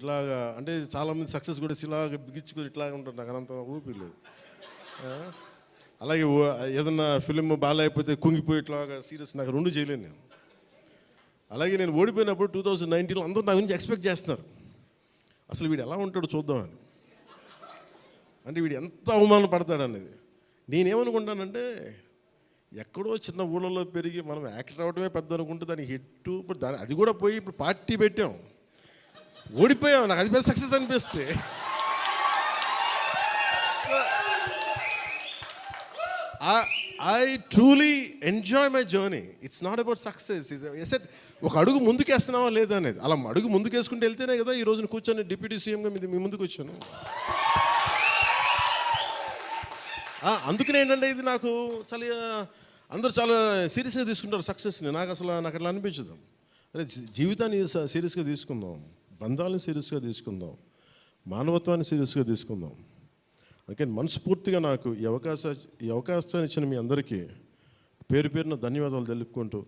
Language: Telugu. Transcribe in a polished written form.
ఇట్లాగా అంటే చాలామంది సక్సెస్ కూడా ఇలాగ బిగించుకుని ఇట్లాగా ఉంటారు, నాకు అంత ఊపి లేదు. అలాగే ఏదన్నా ఫిలిం బాగాలేకపోతే కుంగిపోయి ఇట్లాగా సీరియస్, నాకు రెండు చేయలేను నేను. అలాగే నేను ఓడిపోయినప్పుడు 2019లో అందరూ నా గురించి ఎక్స్పెక్ట్ చేస్తున్నారు, అసలు వీడు ఎలా ఉంటాడో చూద్దామని, అంటే వీడు ఎంత అవమానం పడతాడు అనేది. నేనేమనుకుంటానంటే ఎక్కడో చిన్న ఊళ్ళలో పెరిగి మనం యాక్టర్ అవడమే పెద్ద అనుకుంటే దానికి హిట్టు, ఇప్పుడు అది కూడా పోయి ఇప్పుడు పార్టీ పెట్టాం, ఓడిపోయాం, నాకు అది పెద్ద సక్సెస్ అనిపిస్తే. I truly enjoy my journey. It's not about success. Asset ఒక అడుగు ముందుకేస్తున్నావా లేదా అనేది. అలా అడుగు ముందుకేసుకుంటూ వెళ్తేనే కదా ఈ రోజున కూర్చొని డిప్యూటీ సీఎంగా మీ ముందుకు వచ్చాను. అందుకనే ఏంటంటే ఇది నాకు చాలా అందరూ చాలా సీరియస్గా తీసుకుంటారు సక్సెస్ని. నాకు అట్లా అనిపించదు. అరే జీవితాన్ని సీరియస్గా తీసుకుందాం, బంధాలను సీరియస్గా తీసుకుందాం, మానవత్వాన్ని సీరియస్గా తీసుకుందాం. అందుకని మనస్ఫూర్తిగా నాకు ఈ అవకాశాన్ని ఇచ్చిన మీ అందరికీ పేరు పేరున ధన్యవాదాలు తెలుపుకుంటూ